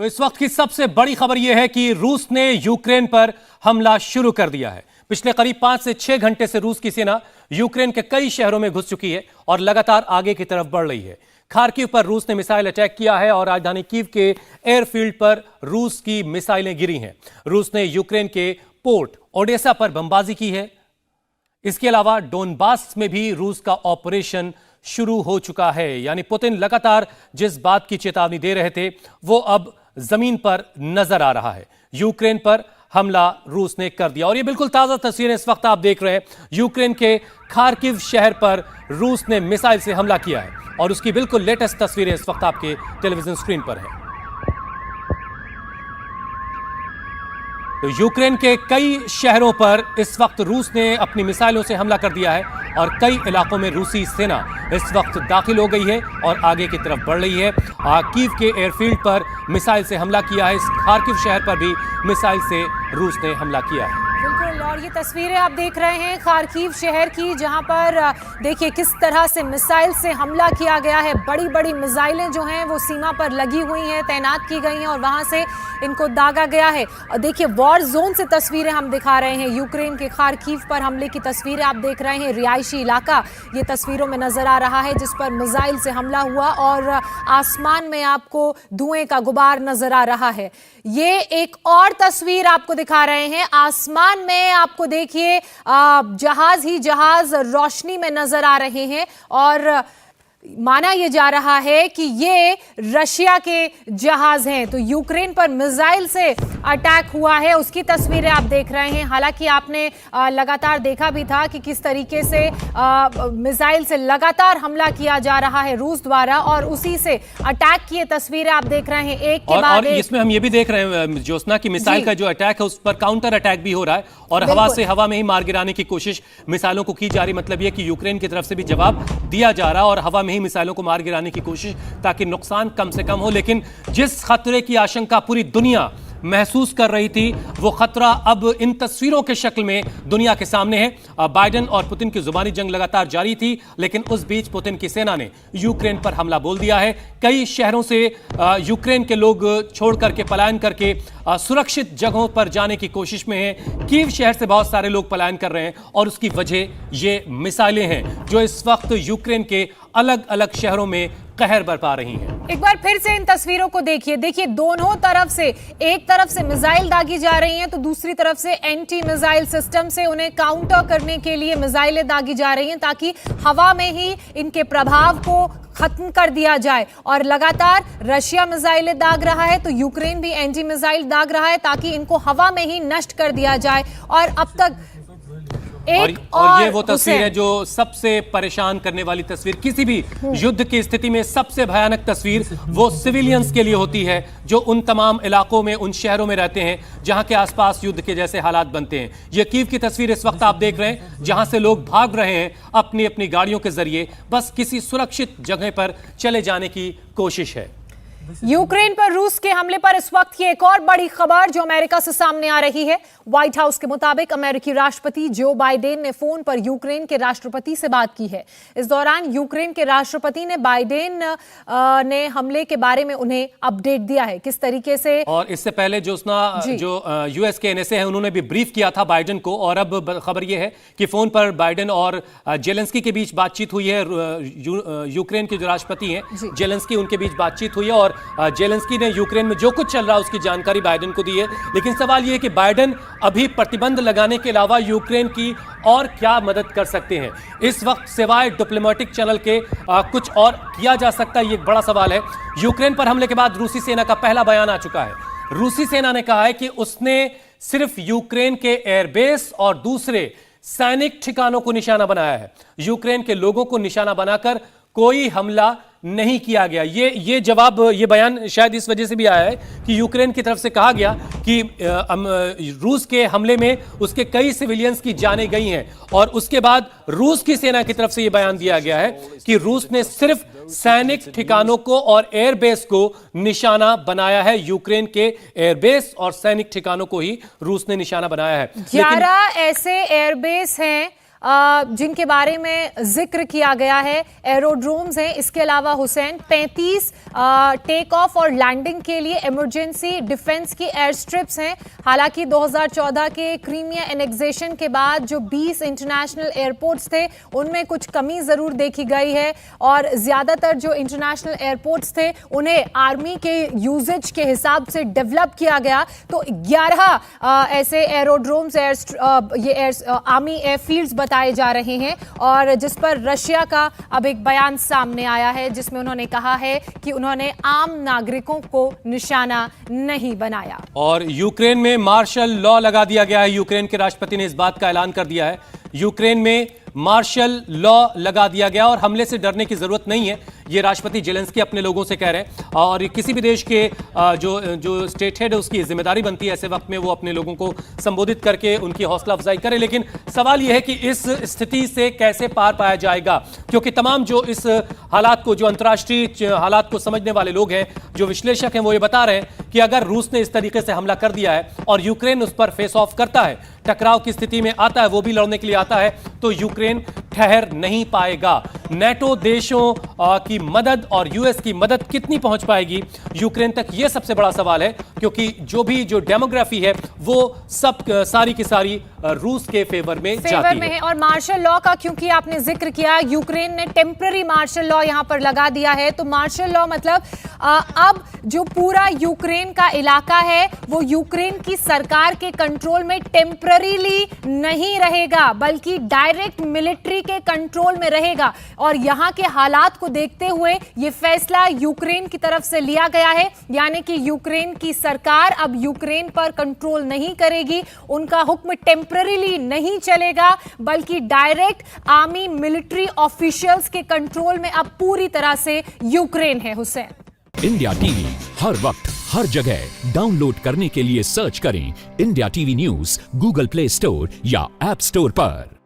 तो इस वक्त की सबसे बड़ी खबर यह है कि रूस ने यूक्रेन पर हमला शुरू कर दिया है। पिछले करीब 5 से 6 घंटे से रूस की सेना यूक्रेन के कई शहरों में घुस चुकी है और लगातार आगे की तरफ बढ़ रही है। खार्किव पर रूस ने मिसाइल अटैक किया है और राजधानी कीव के एयरफील्ड पर रूस की मिसाइलें गिरी हैं। रूस ने यूक्रेन के पोर्ट ओडेसा पर बमबाजी की है। इसके अलावा डोनबास में भी रूस का ऑपरेशन शुरू हो चुका है। यानी पुतिन लगातार जिस बात की चेतावनी दे रहे थे वो अब जमीन पर नजर आ रहा है। यूक्रेन पर हमला रूस ने कर दिया और ये बिल्कुल ताजा तस्वीरें इस वक्त आप देख रहे हैं। यूक्रेन के खार्किव शहर पर रूस ने मिसाइल से हमला किया है और उसकी बिल्कुल लेटेस्ट तस्वीरें इस वक्त आपके टेलीविजन स्क्रीन पर हैं। तो यूक्रेन के कई शहरों पर इस वक्त रूस ने अपनी मिसाइलों से हमला कर दिया है और कई इलाकों में रूसी सेना इस वक्त दाखिल हो गई है और आगे की तरफ बढ़ रही है। कीव के एयरफील्ड पर मिसाइल से हमला किया है। इस खार्किव शहर पर भी मिसाइल से रूस ने हमला किया है। बिल्कुल, और ये तस्वीरें आप देख रहे हैं खार्किव शहर की, जहां पर देखिए किस तरह से मिसाइल से हमला किया गया है। बड़ी बड़ी मिसाइलें जो हैं वो सीमा पर लगी हुई हैं, तैनात की गई हैं और वहां से इनको दागा गया है। और देखिए वॉर जोन से तस्वीरें हम दिखा रहे हैं। यूक्रेन के खार्किव पर हमले की तस्वीरें आप देख रहे हैं। रिहायशी इलाका ये तस्वीरों में नजर आ रहा है जिस पर मिसाइल से हमला हुआ और आसमान में आपको धुएं का गुबार नजर आ रहा है। ये एक और तस्वीर आपको दिखा रहे हैं। आसमान में आपको देखिए जहाज ही जहाज रोशनी में नजर आ रहे हैं और माना यह जा रहा है कि ये रशिया के जहाज हैं। तो यूक्रेन पर मिसाइल से अटैक हुआ है, उसकी तस्वीरें आप देख रहे हैं। हालांकि आपने लगातार देखा भी था कि किस तरीके से मिसाइल से लगातार हमला किया जा रहा है रूस द्वारा और उसी से अटैक की तस्वीरें आप देख रहे हैं एक के बाद एक। इसमें हम ये भी देख रहे हैं ज्योत्सना की मिसाइल का जो अटैक है उस पर काउंटर अटैक भी हो रहा है और हवा से हवा में ही मार गिराने की कोशिश मिसाइलों को की जा रही। मतलब यह कि यूक्रेन की तरफ से भी जवाब दिया जा रहा और हवा ही मिसाइलों को मार गिराने की कोशिश ताकि नुकसान कम से कम हो। लेकिन जिस खतरे की आशंका पूरी दुनिया महसूस कर रही थी वो खतरा अब इन तस्वीरों के शक्ल में दुनिया के सामने है। बाइडेन और पुतिन की जुबानी जंग लगातार जारी थी लेकिन उस बीच पुतिन की सेना ने यूक्रेन पर हमला बोल दिया है। कई शहरों से यूक्रेन के लोग छोड़ करके पलायन करके सुरक्षित जगहों पर जाने की कोशिश में हैं। कीव शहर से बहुत सारे लोग पलायन कर रहे हैं और उसकी वजह ये मिसाइलें हैं जो इस वक्त यूक्रेन के अलग अलग शहरों में कहर बरपा रही हैं। एक बार फिर से इन तस्वीरों को देखिए। देखिए दोनों तरफ से, एक तरफ से मिसाइल दागी जा रही हैं तो दूसरी तरफ से एंटी मिसाइल सिस्टम से उन्हें काउंटर करने के लिए मिसाइलें दागी जा रही हैं ताकि हवा में ही इनके प्रभाव को खत्म कर दिया जाए। और लगातार रशिया मिसाइलें दाग रहा है तो यूक्रेन भी एंटी मिसाइल दाग रहा है ताकि इनको हवा में ही नष्ट कर दिया जाए। और अब तक और ये वो तस्वीर है जो सबसे परेशान करने वाली तस्वीर, किसी भी युद्ध की स्थिति में सबसे भयानक तस्वीर वो सिविलियंस के लिए होती है जो उन तमाम इलाकों में, उन शहरों में रहते हैं जहां के आसपास युद्ध के जैसे हालात बनते हैं। ये कीव की तस्वीर इस वक्त आप देख रहे हैं जहां से लोग भाग रहे हैं अपनी अपनी गाड़ियों के जरिए, बस किसी सुरक्षित जगह पर चले जाने की कोशिश है। यूक्रेन पर रूस के हमले पर इस वक्त की एक और बड़ी खबर जो अमेरिका से सामने आ रही है। व्हाइट हाउस के मुताबिक अमेरिकी राष्ट्रपति जो बाइडेन ने फोन पर यूक्रेन के राष्ट्रपति से बात की है। इस दौरान यूक्रेन के राष्ट्रपति ने बाइडेन ने हमले के बारे में उन्हें अपडेट दिया है किस तरीके से। और इससे पहले जो यूएस के एनएसए है उन्होंने भी ब्रीफ किया था बाइडेन को और अब खबर यह है कि फोन पर बाइडेन और जेलेंस्की के बीच बातचीत हुई है। यूक्रेन के जो राष्ट्रपति हैं जेलेंस्की, उनके बीच बातचीत हुई है और जेलेंस्की ने यूक्रेन में जो कुछ चल रहा है उसकी जानकारी बाइडेन को दी है। लेकिन सवाल यह है कि बाइडेन अभी प्रतिबंध लगाने के अलावा यूक्रेन की और क्या मदद कर सकते हैं। इस वक्त सिवाय डिप्लोमेटिक चैनल के कुछ और किया जा सकता है, ये एक बड़ा सवाल है। यूक्रेन पर हमले के बाद रूसी सेना का पहला बयान आ चुका है। रूसी सेना ने कहा है कि उसने सिर्फ यूक्रेन के एयरबेस और दूसरे सैनिक ठिकानों को निशाना बनाया है। यूक्रेन के लोगों को निशाना बनाकर कोई हमला नहीं किया गया। ये जवाब, ये बयान शायद इस वजह से भी आया है कि यूक्रेन की तरफ से कहा गया कि रूस के हमले में उसके कई सिविलियंस की जानें गई हैं और उसके बाद रूस की सेना की तरफ से यह बयान दिया गया है कि रूस ने सिर्फ सैनिक ठिकानों को और एयरबेस को निशाना बनाया है। यूक्रेन के एयरबेस और सैनिक ठिकानों को ही रूस ने निशाना बनाया है। 11 ऐसे एयरबेस हैं जिनके बारे में जिक्र किया गया है, एरोड्रोम्स हैं। इसके अलावा हुसैन 35 टेक ऑफ और लैंडिंग के लिए इमरजेंसी डिफेंस की एयर स्ट्रिप्स हैं। हालांकि 2014 के क्रीमिया एनेक्सेशन के बाद जो 20 इंटरनेशनल एयरपोर्ट्स थे उनमें कुछ कमी जरूर देखी गई है और ज्यादातर जो इंटरनेशनल एयरपोर्ट्स थे उन्हें आर्मी के यूजेज के हिसाब से डेवलप किया गया। तो 11 ऐसे एरोड्रोम्स आर्मी एयरफील्ड्स बताए जा रहे हैं और जिस पर रशिया का अब एक बयान सामने आया है जिसमें उन्होंने कहा है कि उन्होंने आम नागरिकों को निशाना नहीं बनाया। और यूक्रेन में मार्शल लॉ लगा दिया गया है। यूक्रेन के राष्ट्रपति ने इस बात का ऐलान कर दिया है। यूक्रेन में मार्शल लॉ लगा दिया गया और हमले से डरने की जरूरत नहीं है, ये राष्ट्रपति जेलेंस्की अपने लोगों से कह रहे हैं। और किसी भी देश के जो स्टेट हेड है उसकी जिम्मेदारी बनती है ऐसे वक्त में वो अपने लोगों को संबोधित करके उनकी हौसला अफजाई करे। लेकिन सवाल यह है कि इस स्थिति से कैसे पार पाया जाएगा, क्योंकि तमाम जो इस हालात को, जो अंतर्राष्ट्रीय हालात को समझने वाले लोग हैं, जो विश्लेषक हैं, वो ये बता रहे हैं कि अगर रूस ने इस तरीके से हमला कर दिया है और यूक्रेन उस पर फेस ऑफ करता है, टकराव की स्थिति में आता है, वो भी लड़ने के लिए आता है, तो यूक्रेन ठहर नहीं पाएगा। नेटो देशों की मदद और यूएस की मदद कितनी पहुंच पाएगी यूक्रेन तक, यह सबसे बड़ा सवाल है, क्योंकि जो डेमोग्राफी है वो सब सारी की सारी रूस के फेवर में जाती है। और मार्शल लॉ का क्योंकि आपने जिक्र किया, यूक्रेन ने टेम्पररी मार्शल लॉ यहां पर लगा दिया है। तो मार्शल लॉ मतलब अब जो पूरा यूक्रेन का इलाका है वो यूक्रेन की सरकार के कंट्रोल में टेम्पररीली नहीं रहेगा, बल्कि डायरेक्ट मिलिट्री के कंट्रोल में रहेगा। और यहां के हालात को देखते हुए यह फैसला यूक्रेन की तरफ से लिया गया है, यानी कि यूक्रेन की सरकार अब यूक्रेन पर कंट्रोल नहीं करेगी, उनका हुक्म टेम्पररीली नहीं चलेगा, बल्कि डायरेक्ट आर्मी मिलिट्री ऑफिशियल्स के कंट्रोल में अब पूरी तरह से यूक्रेन है। हुसैन, इंडिया टीवी हर वक्त हर जगह डाउनलोड करने के लिए सर्च करें India TV news Google play store या ऐप स्टोर पर।